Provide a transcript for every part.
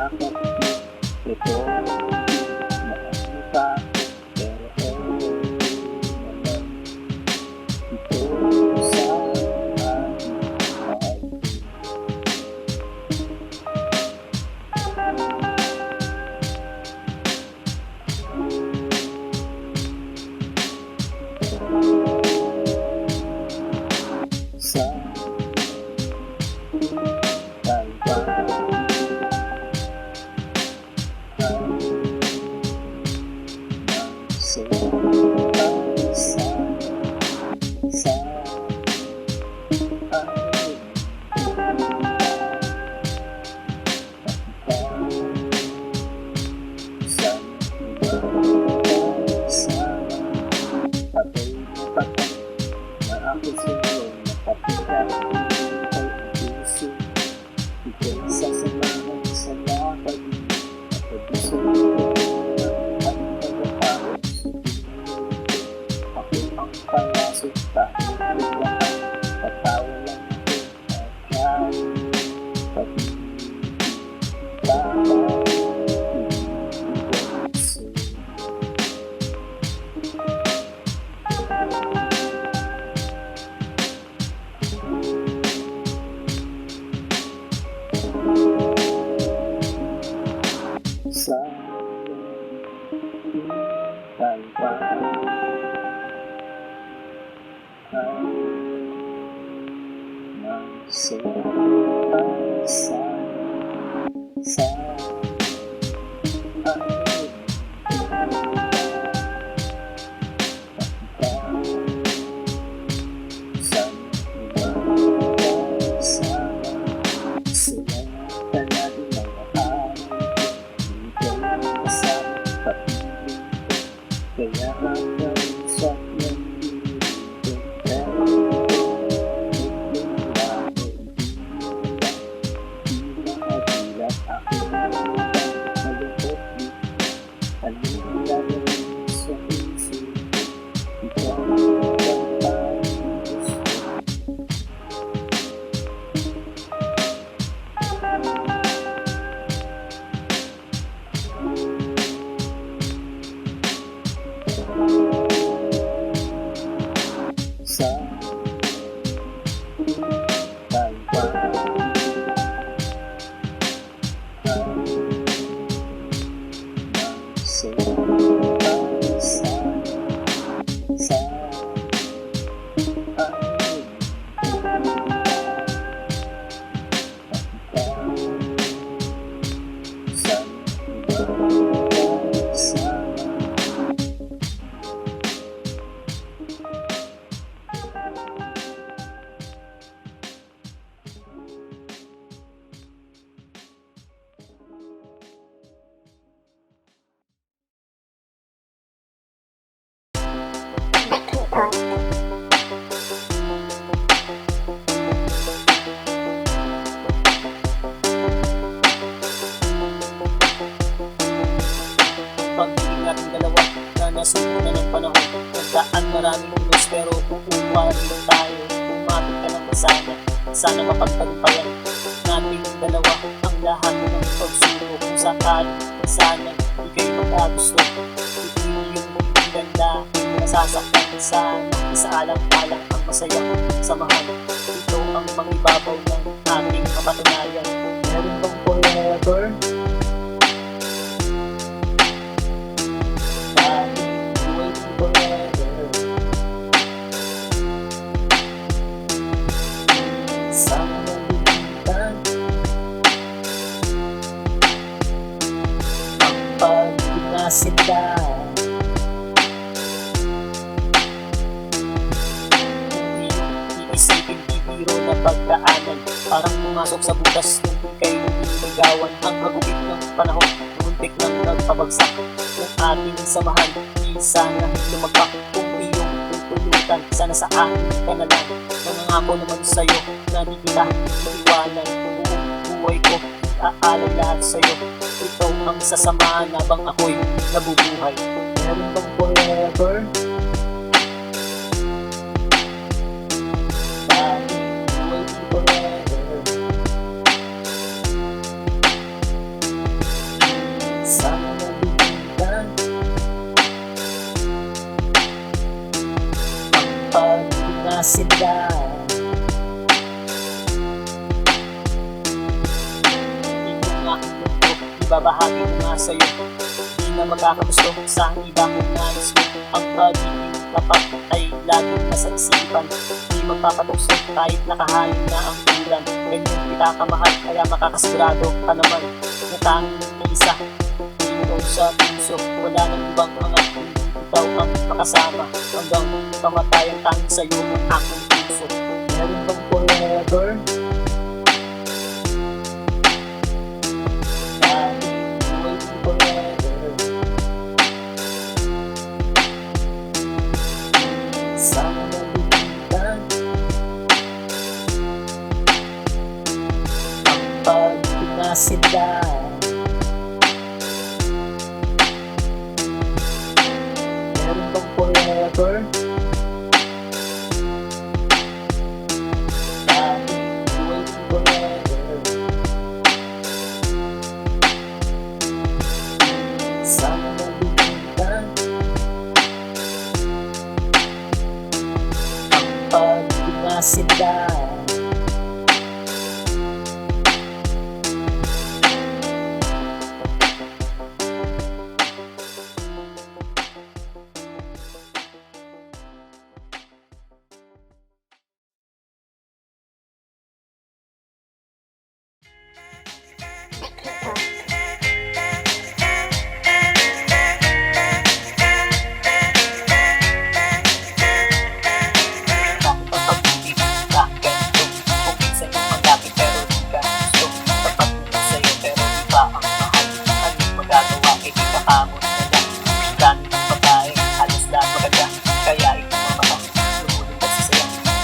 Bakit ito maano ka? Pero naman ito sa aking mahal. Sa Pag-ibig natin dalawa na nasuko na ng panahon. Nagdaan maraming ulos pero kukuha rin tayo. Umapit ka naman sana mapagtagumpayan natin dalawa ang lahat ng pagsubok. Kung sakali sana di kayo magkagusto, ito yung ganda nasasaktan sana. Isaalang-alang ang masaya samahan. Ito ang mangibabaw ng ating kapatunayan. Meron bang forever? Sila kung iisipin bibiro na pagdaanan, parang pumasok sa butas nung ika'y lumiligawan. Ang hagupit ng panahon, muntik nang nagpabagsak ng ating samahan. Di sana lumagpak kung iyong tutulutan. Sana sa akin ka na lang. Nangangako naman sa'yo na di kita iiwanan. Buong buhay ko aalay lahat sa'yo. Ito ang sasamahan habang ako'y nabubuhay. Meron bang forever? Bakit waiting forever? ibabahagi ko nga sa'yo. Di na magkakagusto sa iba kung nais mo. Ang pagiging tapat ay laging nasa isipan. Di magpapatukso kahit nakahain na ang ulan. Ganyan kita kamahal, kaya makakasigurado ka naman na tanging na isa. Ikaw sa puso, wala nang ibang mga kundi ikaw ang makasama. Hanggang kamatayan tanging sa'yo ng aking puso. Meron bang forever? Sila meron bang forever? Laging waiting forever. Sana nabigyan ang pag-ibig na sila.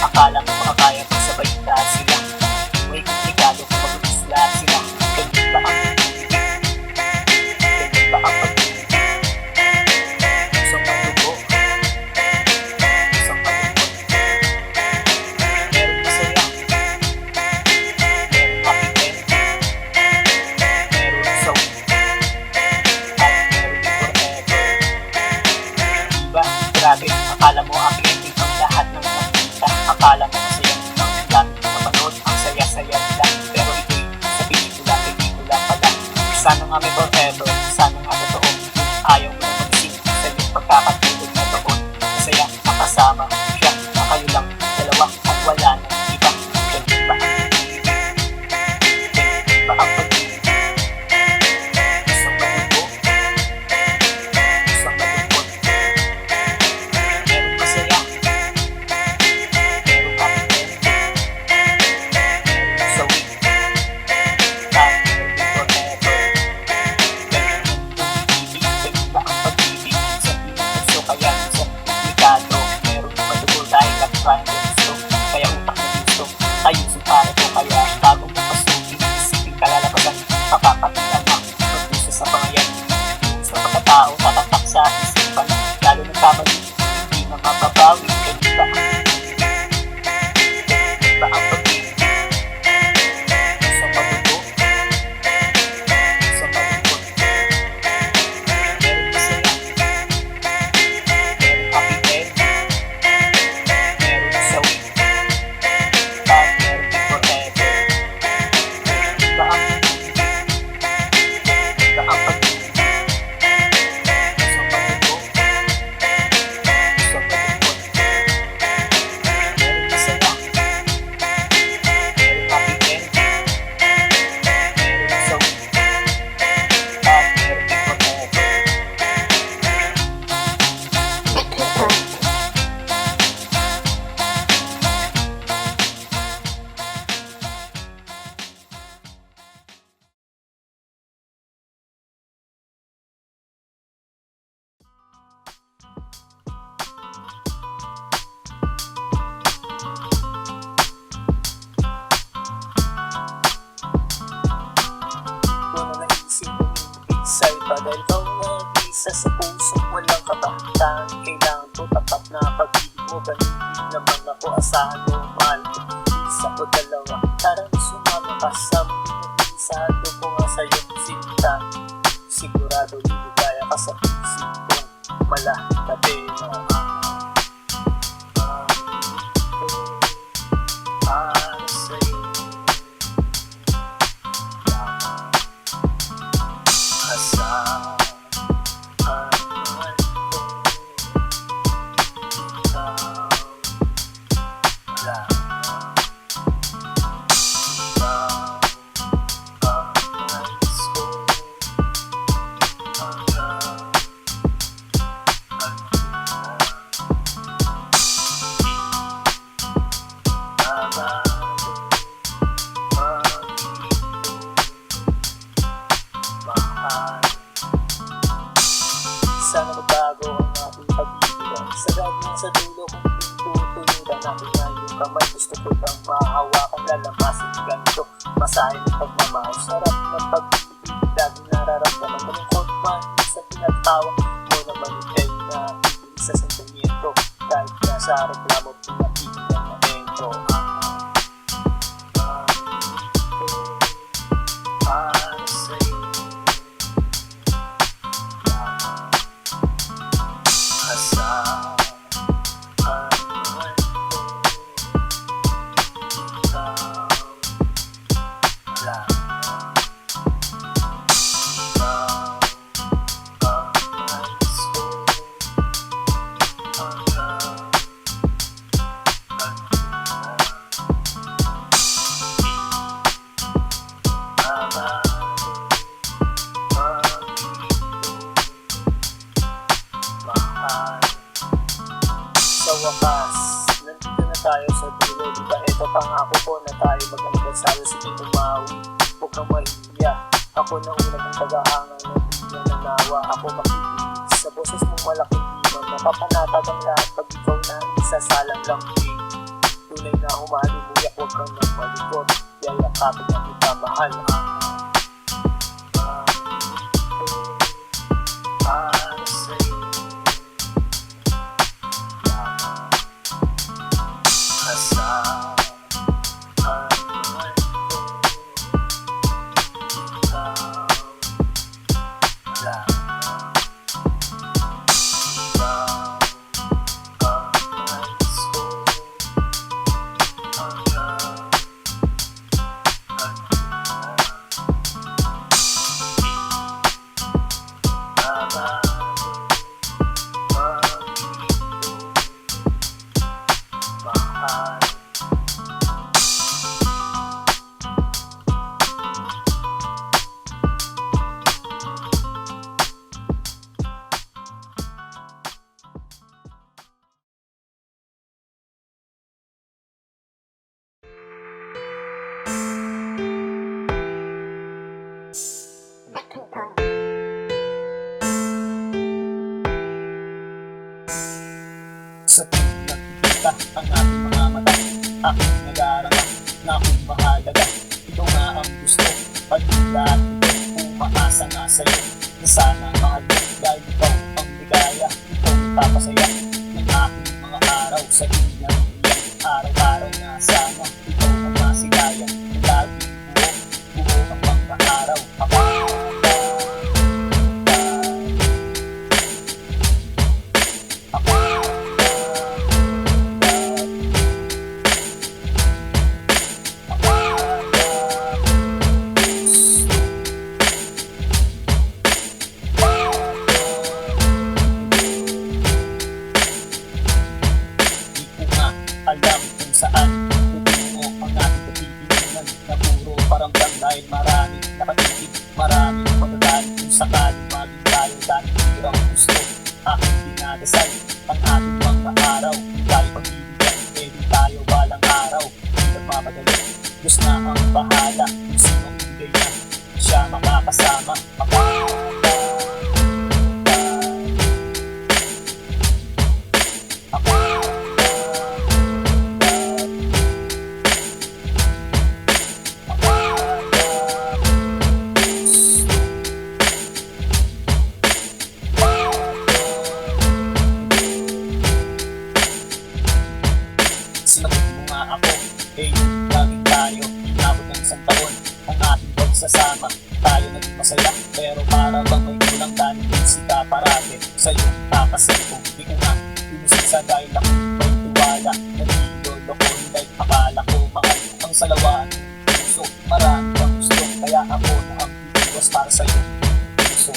Akala mo makakaya pag sabay ka sila. May komplikado kung mag-isla sila. Ganyan ba ang pag-ibig? Ganyan ba ang pag-ibig? Isang malubo, isang malungkot. Meron masaya, meron happy end, meron sawi, at meron din forever. Diba? Grabe, akala mo happy ending ang lahat ng akala mo masaya ang dami ng mapanood, ang saya-saya nila. Pero ito'y sa pelikula pala. Sana nga may forever, sana nga totoo. Ayaw mo na mag-sing sa iyong pagkakatulog na doon. Masaya, makasama siya, na kayo lang dalawa at wala nang iba. Ganyan ba ang pag-ibig? Ganyan ba ang pag-ibig? Isang malungkot, isang malungkot. Meron masaya, kaya utak na gusto ayusin para ko. Kaya bago mo pasukin, isipin kalalabasan, makakatilan na magpusa sa pangayan. Sa pagkatao, tatatak sa isipan, lalo ng kamali, hindi na mababawi. Ganyan ba ang pag-ibig? Ganyan ba ang pag-ibig? Isang mabuto, isang malungkot. Meron masaya, meron happy end, meron sawi, at meron din forever. Ganyan ba ang pag-ibig? Ganyan ba ang pag-ibig? Isang mabuto, isang malungkot. Meron masaya, meron happy end, meron sawi, at meron din forever. Kung naisip mong isa iba dahil ikaw nag-isa sa puso, walang kabahatan. Kailangan ko tapat na pag-ibig mo. Ganun din naman ako, asahan mo, mahal ko. Isa o dalawa, tara sumama ka sa mga isado ko nga sa'yo sinta. Sigurado liligaya ka sa isip kong malatabi na para sa'yo. Sana magbago ang ating pag-ibigan. Sagad mo sa dulo kung pinutulutan natin na yung kamay. Gusto ko lang mahawakan, lalamasin ganito. Masahin ng pagmamahal. Sarap ng pag-ibig, laging nararamdaman. Malungkot man sa pinatawag mo naman yung na sa sentimiento. Kahit nasa reklamo, pinatigilan na ito. Para sa'yo asahan man ko, ikaw lang. Ikaw ang nais ko hanggang sa wakas, nandito na tayo sa dulo. Diba ito pangako ko na tayo mag-anibersaryo sa dito mawi. Huwag kang mahihiya. Ako na una mong tagahanga na di na nanawa. Ako makikinig sa boses mong malaking dimang. Napapanatag ang lahat pag ikaw na isasalang lang. Tunay na humalimuyak, huwag kang nang malikot. Yayakapin na kita mahal. Para sa'yo asahan man ko, ikaw lang. Ikaw ang nais ko hanggang mahal. Sa tuwing nakikita ang ating mga mata, aking nag-aarama na kung mahalaga. Ikaw nga ang gusto, pag-ila at ito, umaasa nga sa'yo na sana mahal mo. Dahil ikaw ang ligaya, ikaw ang papasaya ng aking mga araw. Sa tuwing naiiyak, araw-araw na sana ikaw ang masigaya. Laging buo ang mga araw. Alam kung saan pupungo ang ating pagtitinan na puro paramdam dahil maraming nakatitig, maraming magagaling kung sakaling maging tayo dahil hirang gusto. Aking dinadasal ang ating mga araw, dahil pagbibigyan, pwede tayo balang araw. Nagmamadali, Diyos na ang bahala, kung sino ang bigay niya, siya makakasama. Sinagot mo nga ako, laging tayo, inabot ng isang taon ang ating pagsasama. Tayo naging masaya, pero para bang may kulang dahil sika parate sa iyong takasan ko. Di ko nga inusin sa dahil ako may tiwala. Nagilolo ko dahil akala ko mahal ang salawaan puso. Marami kang gusto, kaya ako na ang iwas para sa iyo puso.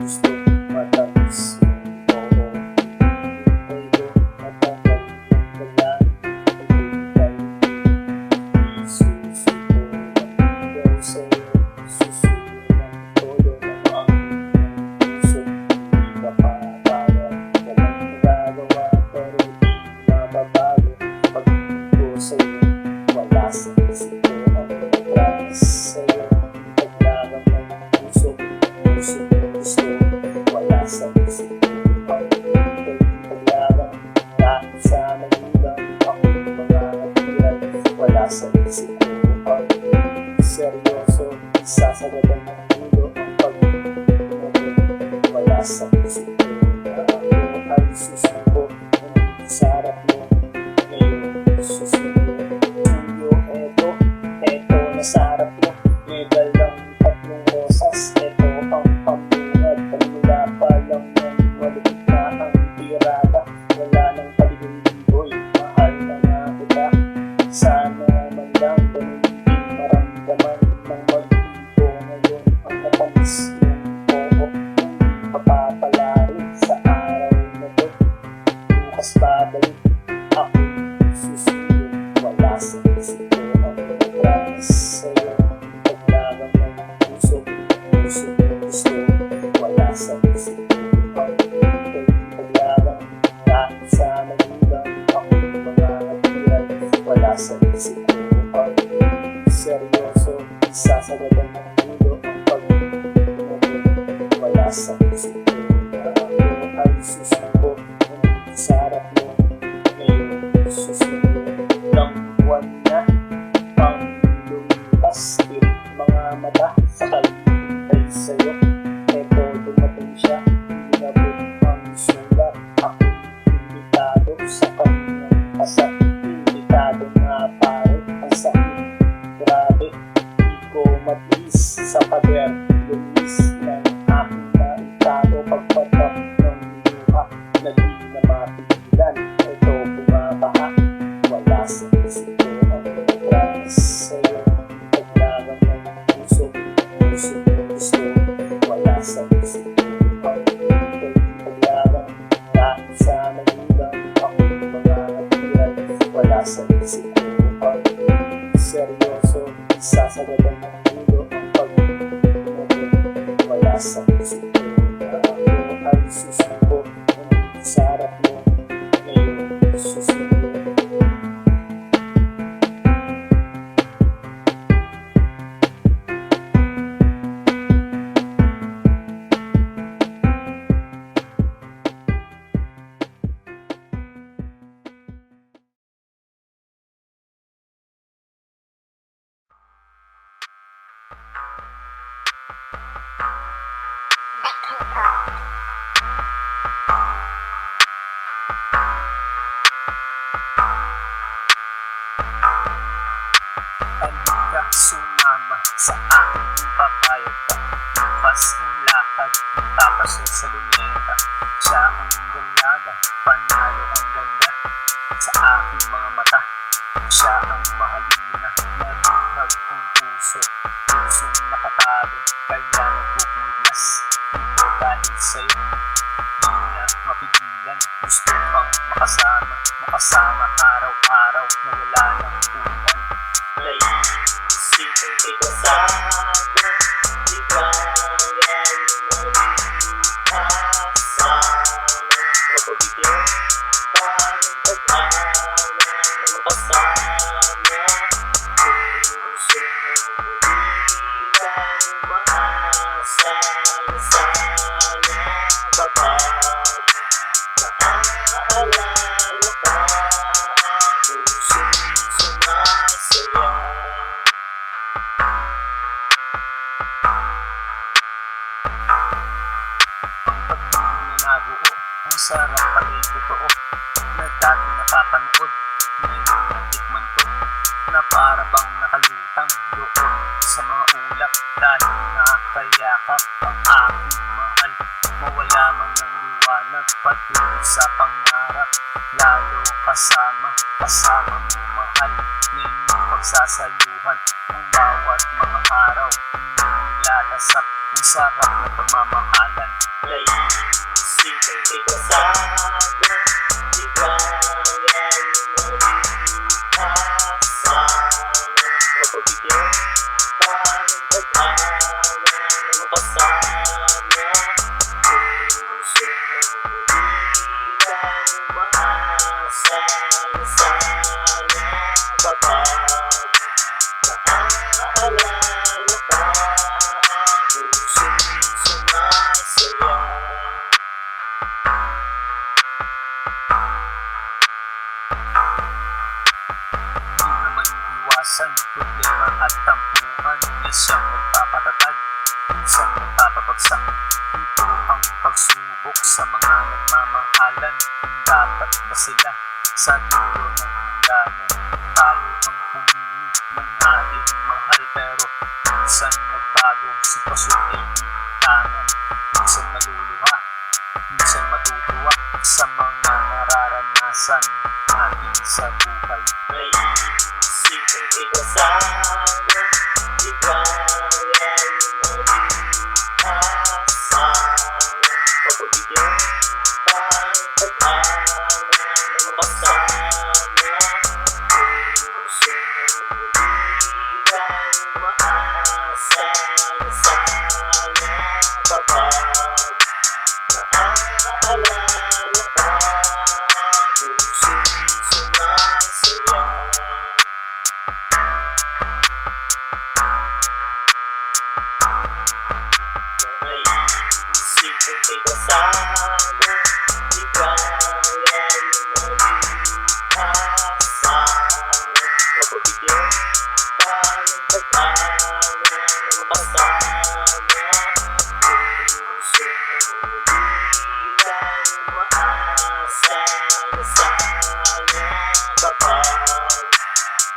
gusto matamis oo. Hintay ko matagal wala pagbibigay. Isusuko hanggang sa'yo, susuko ng todo na ang puso. Di ka pa parang walang nagagawa, pero di mababago. Pag ko sa'yo, wala sa isip ko ang promise sa'yo. Paglagang ng puso, puso gusto, wala sa isip ko ang paglagang. Kahit sa magulang ako mga hatiran, wala sa isip ko ang seryoso. Isasagadan ng ulo ang pag-ibig, wala sa isip ko na ako ay susuko. Nandito sa harap mo, ngayon susuko. Tuyo, eto na sa harap mo. May dalang tatlong rosas, eto ang pambungad. Pagmula pa lang yan, malupit na ang tirada. Wala nang paligoy-ligoy, mahal na nga kita. Sana man lang ganun din maramdaman ng mag-ibo. Ngayon ang natamis yung oo, hindi papapalarin sa araw na to. Bukas babalik, ako susunod, wala sa isip ko ang promise sa'yo. Paglagang ng puso, puso gusto, wala sa isip ko ang paglagang. Kahit sa magulang ako mga hatiran, wala sa isip ko ang seryoso. Isasagadan ng ulo ang pag-ibig, wala sa isip ko na ako ay susuko. Nandito sa harap mo, ngayon susunod. Ilang buwan na pang lumipas, tirik mga mata sa kalihintay sa'yo. Eto dumating siya, inabot ang sulat. Ako imbitado sa kanyang kasal. Imbitado nga pare, ang sakit. Grabe, di ko matiis sa pader. Lumis ng aking naitado, pagpatak ng luha na di na mapigilan. Ito bumabaha, wala sa isip ko ang promise sa'yo. Paglagang ng puso, puso gusto, wala sa isip ko ang paglagang. Kahit sa magulang ako mga hatiran, wala sa isip ko ang seryoso. Isasagadan ng ulo ang pag-ibig, wala sa isip ko na ako ay susuko. Nandito sa harap mo, ngayon susunod. Halika sumama sa aking papayag ka. Bukas ng lakad, tapasol sa luneta. Siya ang dalaga, panalo ang ganda. Sa aking mga mata, siya ang mahalina. Nabuhag ang puso, pusong nakatago. Kaya nagpupumiglas, ito dahil sa'yo. Di na mapigilan, gusto pang makasama. Makasama araw-araw na wala ng ulan. Naisipin kita sana, di kaya mag-asama. Mapabigyan ka ng pag-asa, makasama. Puso di lang maasa na sana baka naaalala ka. Pusong sumasaya. Nabuo, ang sarap pala'y totoo na dati napapanood. Ngayon natikman ko na para bang nakalutang doon sa mga ulap. Dahil nakakayakap ang aking mahal, mawala man ng liwanag patuloy sa pangarap. Lalo kasama mo mahal, ngayon pagsasaluhan ang bawat mga araw. Nilalasap ang sarap ng pagmamahalan. Naisipin kita sana, di kaya asawa. Mapabigyan pa ng pag-asa na makasama. Puso hindi lang umaasa na sana kapag naaalala ka. Puso'y sumasaya. Di naman iwasan problema at tampuhan, minsang nagpapatatag, minsan nagpapabagsak. Ito ang pagsubok sa mga nagmamahalan. Kung dapat ba sila sa dulo ng hangganan? Tayo ang pumili ng ating mahal, pero minsan nagbago, sitwasyon ay iintangan. Minsan maluluha, minsan matutuwa sa mga nararanasan natin sa buhay. Naisipin kita sana, di kaya asawa. Mapabigyan pa ng pag-asa na makasama. Puso hindi lang umaasa na sana kapag naaalala ka. Puso'y sumasaya. Naisipin kita sana, di kaya asawa. Mapabigyan pa ng pag-asa na makasama. Puso hindi lang umaasa na sana kapag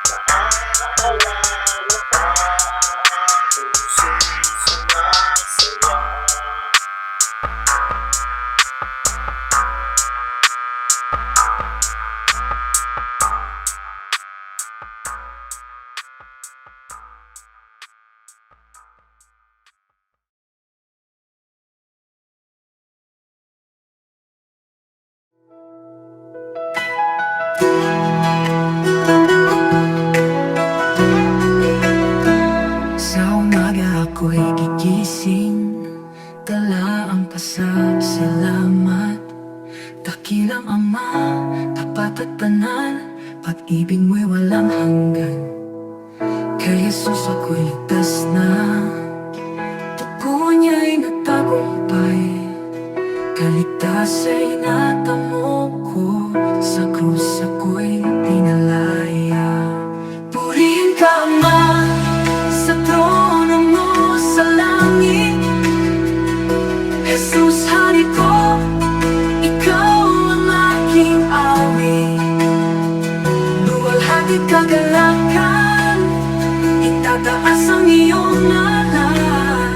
naaalala ka. Puso'y sumasaya. Sa umaga ako'y gigising, dala ang pasasalamat. Dakilang Ama, tapat at banal, pag-ibig mo'y walang hanggan. Kay Jesus ako'y ligtas na, dugo niya'y nagtagumpay. Kaligtas ay natamo ko, sa krus ako'y pinalaya. Purihin ka Ama, sa trono mo sa langit. Jesus, hari ko, ikaw ang aking awit. Luwalhati kagalakan, itataas ang iyong ngalan.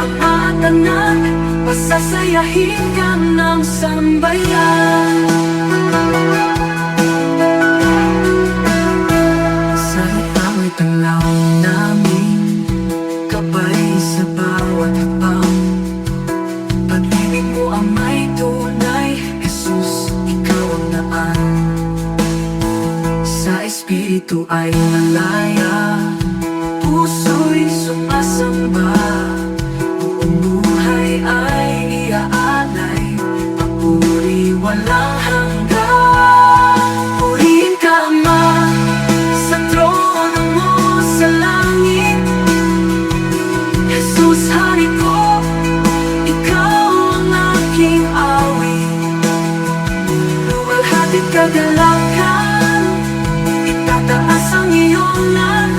Ama at anak, pasasayahin ka ng sambayan. Sa itaw ay tanglaw namin, gabay sa bawat hakbang. Pag-ibig mo ang may tunay, Jesus, ikaw ang daan. Sa Espiritu ay nalaya, puso'y sumasamba. Buong buhay ay iaalay, papuri walang hanggan. Purihin ka Ama, sa trono mo sa langit. Jesus, hari ko, ikaw ang aking awit. Luwalhati't kagalakan, itataas ang iyong ngalan.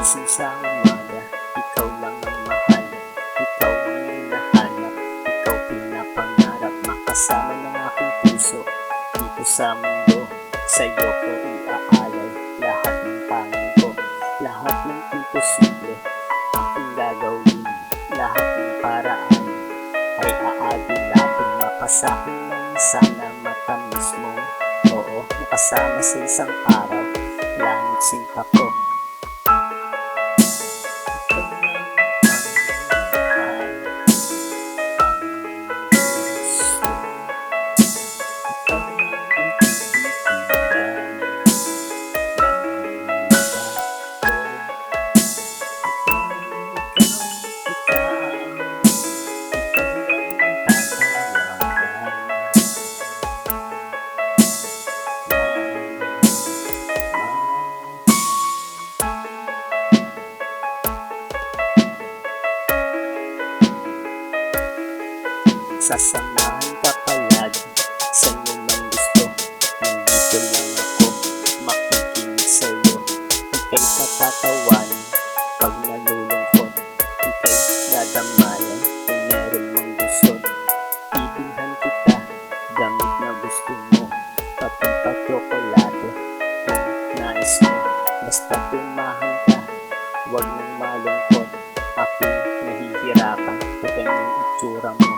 Gising sa umaga, ikaw lang ang mahal. Ikaw ang hinahanap, ikaw pinapangarap. Makasama ng aking puso dito sa mundo. Sa'yo ko iaalay lahat ng pangin ko. Lahat ng imposible aking gagawin. Lahat ng paraan ay aagilapin. Mapasakin lang sana matamis mo. Oo, makasama sa isang araw, langit sinta ko. Sasamahan ka palagi sa man gusto. Nandito lang ako, makikinig sa'yo. Ika'y patatawanin pag nalulungkot. Ika'y dadamayan kung meron mang gusto. Bibilhan kita gamit na gusto mo. Patimpa-tsokolate kung nais mo. Basta tumahan ka, huwag mong malungkot. Ako'y nahihirapan kung ganyang itsura mo.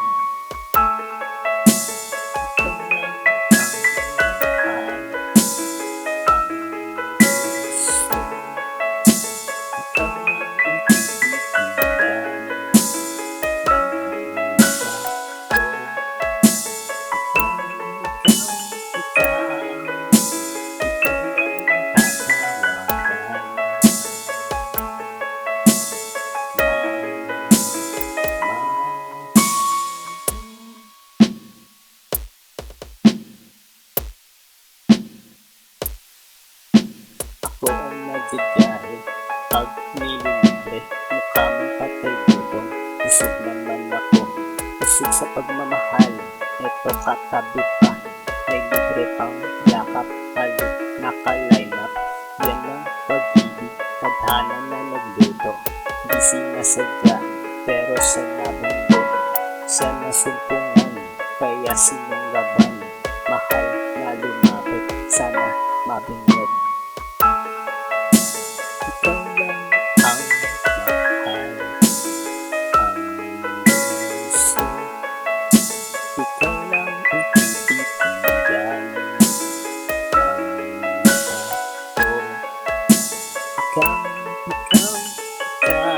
Ako ang nagbibiyahe pag nililibre. Mukha mong patay gutom, busog naman ako. Busog sa pagmamahal, eto katabi pa. May libre pang yakap, halik naka-line up. Yan ang pag-ibig, tadhana na nagluto. Di sinasadya, pero sa nabundo. Sa nasumpungan, kaya sinunggaban. Mahal na lumapit, sana mabingwit. Ikaw lang ang mahal, ang gusto. Ikaw lang ang tititigan ng mata ko. Ikaw, ikaw, ikaw.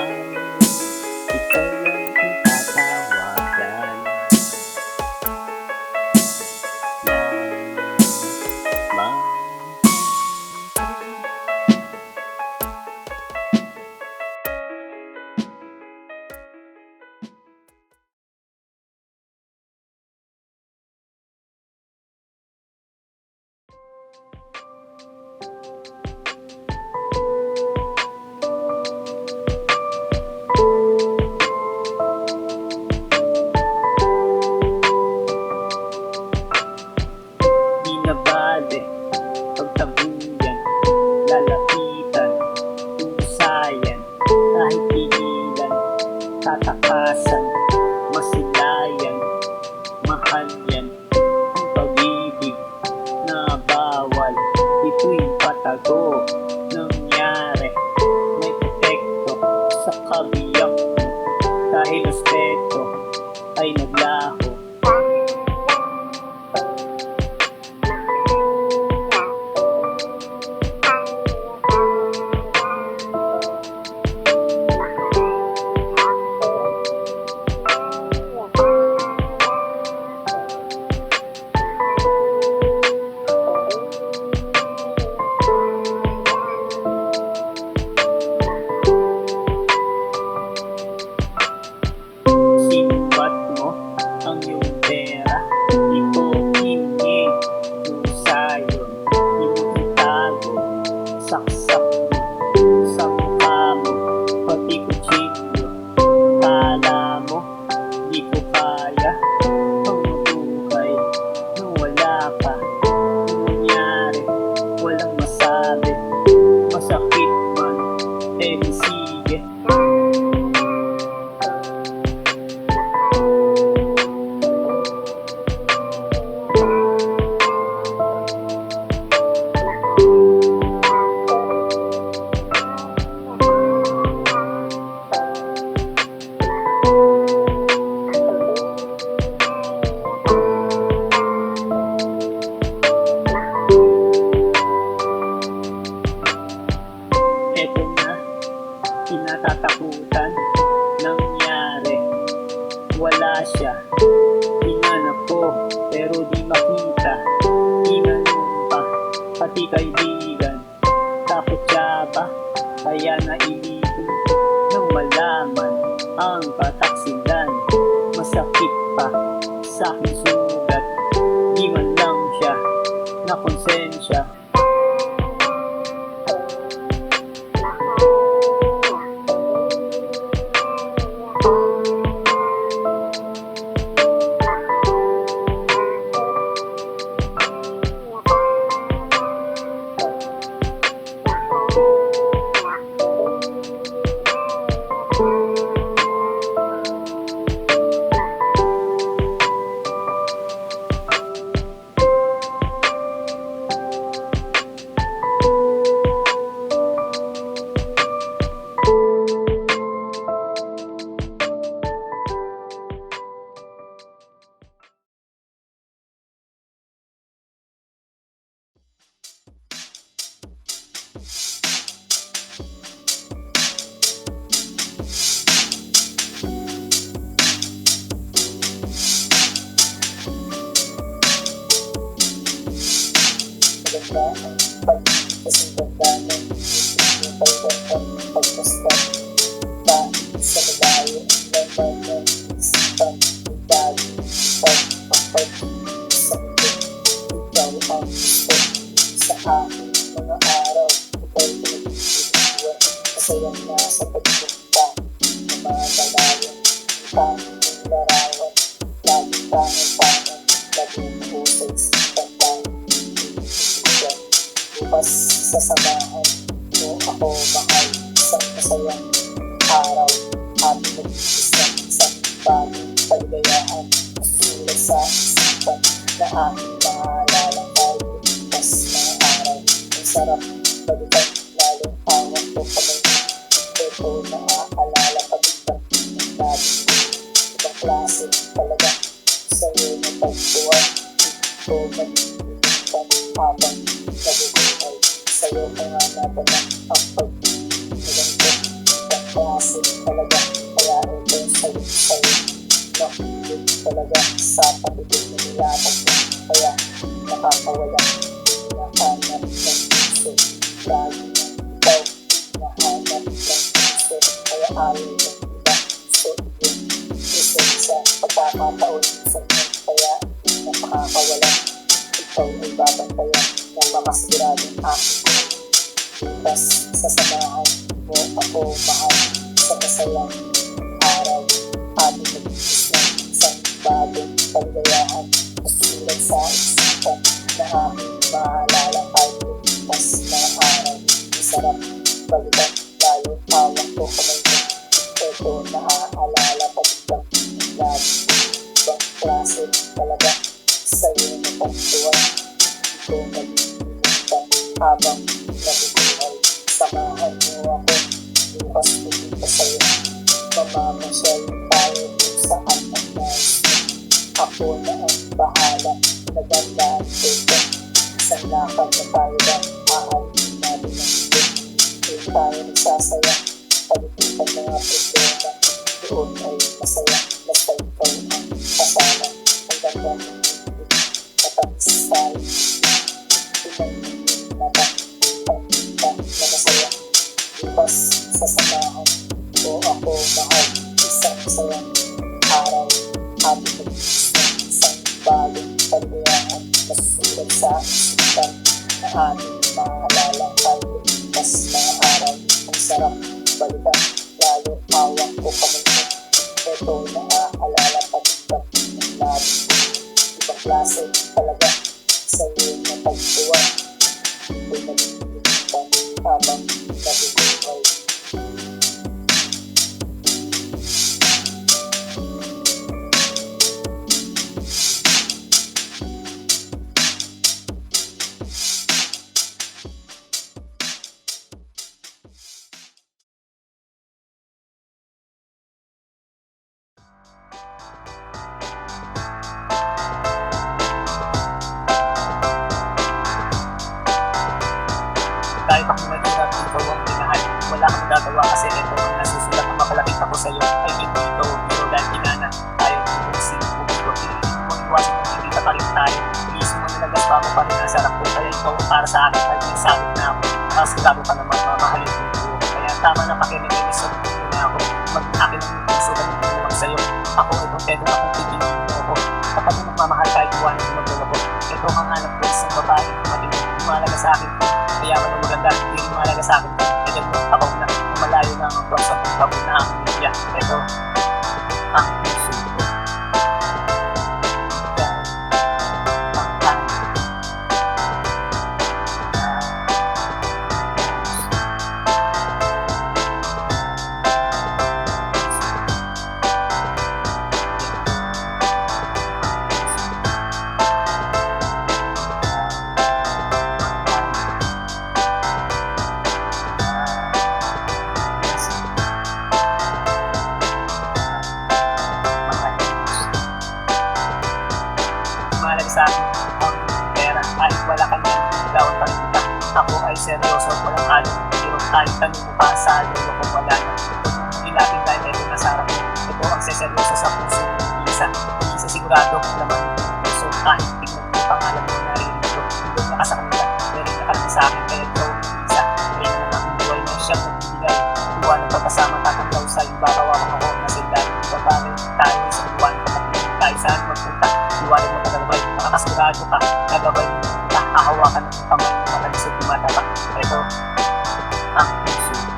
kaibigan, takot siya ba? Kaya nailibig nang malaman ang kataksilan. Masakit pa sa aking sugat, di man lang siya na konsensya. Maganda ang pagkasinggandanan, yung pagkakang pagkastan, kahit sa malayo ang laman ng isipan, yung dali, pagpapag sa mundo, ikaw ang gusto sa aking mga araw, ikaw pinag-iwan, masayang nasa pagpunta, na mga malayo, yung tanging larawan, laging tangan-tangan, laging pusay isipan tayo. Bukas sasamahan mo ako mahal, isang masayang araw, ating nag-isang bagong kaligayahan, masusulat sa isipan na aking maalalang tayo, bukas mga araw, ang sarap balikan, lalong awang ko kamay mo, ito naaalala pagkita ng nabi, ibang klase talaga, sa'yo na pagbuwan, ito nag-iipan habang nabubuhay, sa'yo ka nga nadala ang pag-ilanto, ibang klase talaga, kaya ito sa'yo, nakilig talaga sa pagiging nilapag mo, kaya nakakawala, nahanap ng puso, lagi ng ikaw, nahanap ng puso, kaya ayaw ng iba, so yun, isa pagkakataon sa inyo, kaya napakakawala, ikaw ay babantayan na makasigiradong aking bukas sasamahan mo ako mahal sa masayang araw, ating nag-iis ng isang bagong kaligayahan, masusulat sa isipan na aking maalala kahit bukas na araw, masarap balikan, lalo hawak ko kamay mo, ito naaalala pagkang lagi, ibang klase talaga, sa'yo na pagtuwan, ito nag-iinitan habang nabubuhay, samahan mo ako, bukas pupunta sa'yo, mamamasyal tayo kung saan ang nais mo, ako na ang bahala, nagandaan ko ito, isang lakad na tayo ba, mahalin natin ng ito, kung tayo nagsasaya, palipitan mga problema, doon ay masaya, basta ikaw ang kasama, ang ganda ng matamis tayo, pinag-ibig naman, pagkita na masaya, bukas sasamahan mo ako mahal, isang masayang araw, ating nag-iis ng isang bagong kaligayahan, masusulat sa isipan na ating maalala tayo, bukas mga araw, ang sarap balikan, lalo hawak ko kamay mo, ito naaalala pagkita ng labi, ibang klase talaga, sa'yo na pagtuwan, ito nag-iinitan habang nabubuhay. Kahit ako mahirap, ikaw ang minahal. Wala kang magagawa kasi ito ang nasusulat ang makalapit ako sa'yo. Ay hindi ito, biro dahil tinana. Tayo kung sino bumiro. Piliin mo iwasan mo, hindi ka pa rin tayo. Iisip mo nalagas pa mo pa rin ang sarap ko. Kaya ito para sa akin ay may sabit na ako. Sigurado ka naman mamahalin mo ko. Kaya tama na pakinig sa mundo na ako. Mag-akin ang puso na hindi naman sa'yo. Ako itong Pedro akong pipiliin mo ako. Kapag mo magmamahal kahit iwanan mo magluloko. Ito ang hanap ko isang babae matinong lumalaga sa akin. Kaya man ang maganda, hindi rin lumalaga sa akin. Kaya mo tapaw na malayo na ang tuwag sa pagpapag na ang media. Ito ang puso ko. Mahalaga sa akin ang pera kahit wala ka niyan, bitawan pa rin kita. Ako ay seryoso, walang halong biro. Kahit tanong mo pa sa lolo kung wala na. Huwag mong ilapin dahil ito nasa harap mo. Ito ang seseryoso sa puso ng isa. Isa sigurado naman yung puso. Kahit tignan mo pangalan mo na rin ito. Hindi na ka sa kanila, meron na ka lang sa akin. Kaya ikaw ang isa. Kaya na ang buhay na siyang nagbibigay. Tuwa ng pagkasama tatanggaw sa ibarawawang ako na sila. Ito bagay tayo isang buwan. Kahit saan magpunta, iwanan mo kagabay. Nakakasigurado ka, kagabay mo punta. Hahawakan ng kamay mo matalisod tumatapa. Ito ang puso ko.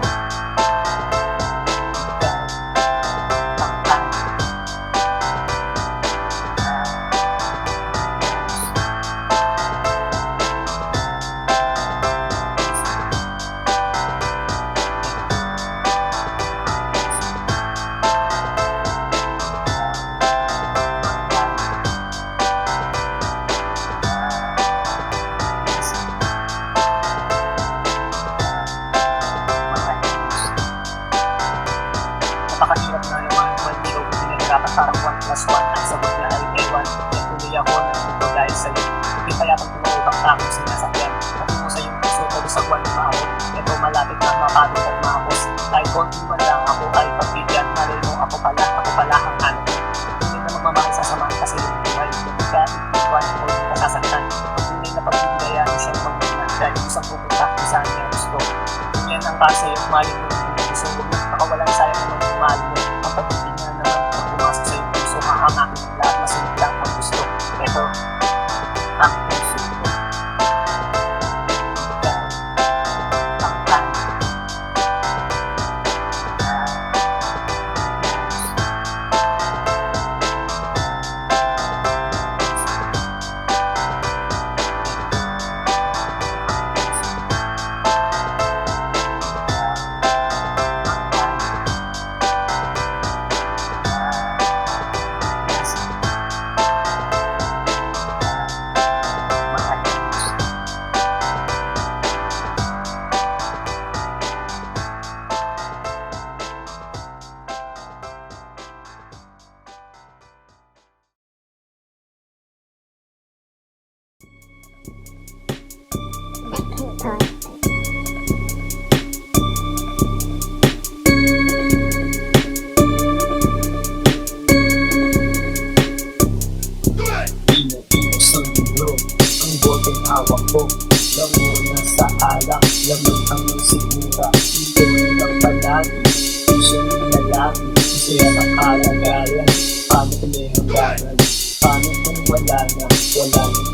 Napakahirap na naman, hindi ko pinahirapan parang 1+1 at sagot na ay ewan. Tuloy ako na ito dahil sa'yo. Hindi kaya pag tumawag ka kung sinasakyan. Patungo sa iyong puso, pag-usagwan ng maawot. Ito malapit na mapagod at makapos. Kahit konti man lang ako ay pagbigyan. Malay mo ako pala ang ano. Hindi na magmamahal sa samaan kasi yung buhay. Hindi ka iwan o hindi ka sasaktan. Pag-tunay na pagbigayan siyang pagbigayan dahil isang pupunta kung saan niya gusto. Yan ang kasi yung malin mo. So, nakawalan sayang naman yung mahal mo. Ang pag-ibig nga naman pag pumasok sa iyong puso, makakakin ng lahat na sunod lang ang gusto. Ito ang puso ko. Ang tayo. Hawak ko, lamuna sa alak, laman ang sigura. Ito lang palagi, puso ng lalaki, masaya ng kalagayan. Paano kung may hangganan? Paano kung wala nang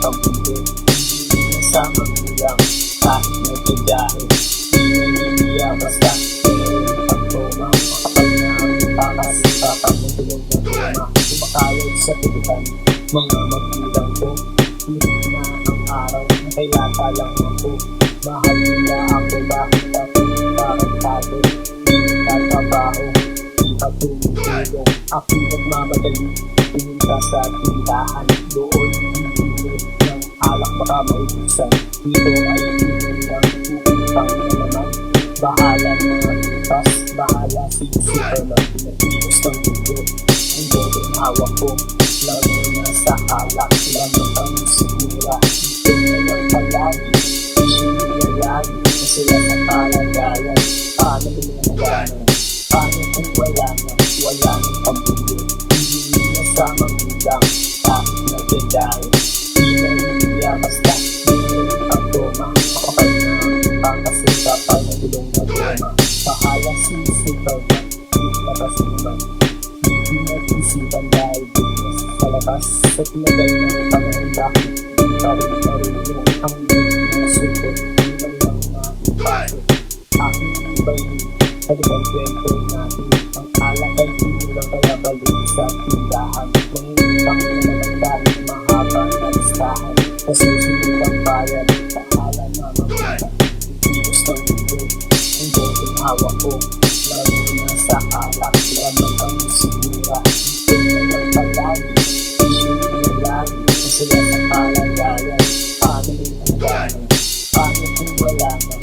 pamilya? Hindi na sa magulang, kahit na tigahin. Di naniniya basta, pero yung pagtoma, makapal na ang takas, kapag natulog ng tuma. Sumakayod sa tulitan, mga magulang ko. Hirap na ang araw na kay lata lang ako. Mahal nila ako, bakit ako tarantado? Di nagtatrabaho, di pa tumutulong. Ako nagmamadali, pumunta sa tindahan. Doon bibili ng alak baka maubusan. Dito ay inulan lang, puputang na naman. Bahala na bukas, bahala si Superman. Pinagpipos ng mundo, ang bodong hawak ko. Lalo na sa alak, lamang ang sigura. Ito na lang palagi, isyo nilalagi. Masaya sa kalagayan, paano pinanaganan? Paano kung wala nang pamilya? Hindi na sa magulang, kahit na tigahin. Di na basta, di na rin ako. kasi naman hindi nag-isipan dahil biglas sa labas at nagal ng panahon bakit di pa rin marunong ang mga sugot di man lang maipasok aking ibay halipang kwento natin ang alak ay tinulang kaya balik sa tindahan mangungutang na naman dahil mahaba na listahan kasi sinupang bayad sa ala na mabuta ikilos ng mundo ang botong hawak ko laro na sa alak lamang ang sinira ito na lang palagi isyo na lagi na sila sa kalagayan paano rin ang gano'n paano kung wala nang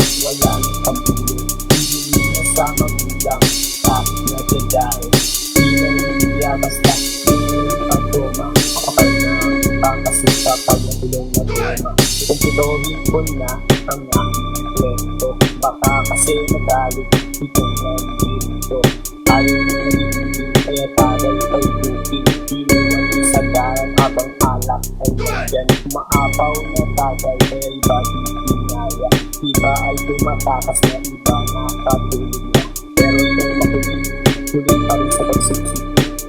pamilya hindi na sa magulang kahit na dadahin di na niliya basta di na rin pagtoma kapal na ang pangkasita pag nagulong na tema kumpitohin ko na ang aking kwento baka kasi nagalit itong nandito ayaw na nagiging kaya tagal ay bukid ilawan sa daran habang alak ay nandyan maapaw na tagal kaya iba di pinaya iba ay tumatakas na iba nakatulog na pero ito makulit tuloy pa rin sa pagsiksi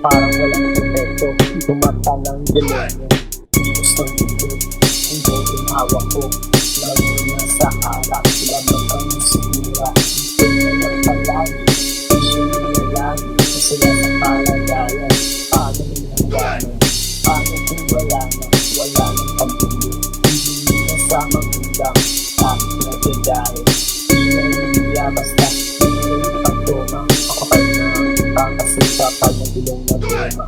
parang walang epekto tumata ng demonyo ilos ng mundo ang botong hawak ko lalo na sa alak lamang ang sinira ito na lang palagi isyo na lagi na sila sa kalagayan paano rin ang gano'n paano kung wala nang pamilya hindi na sa magulang kahit na dadahin di na niliya basta di na rin pagtoma makapal na ang pangkasita pag nagulong na tema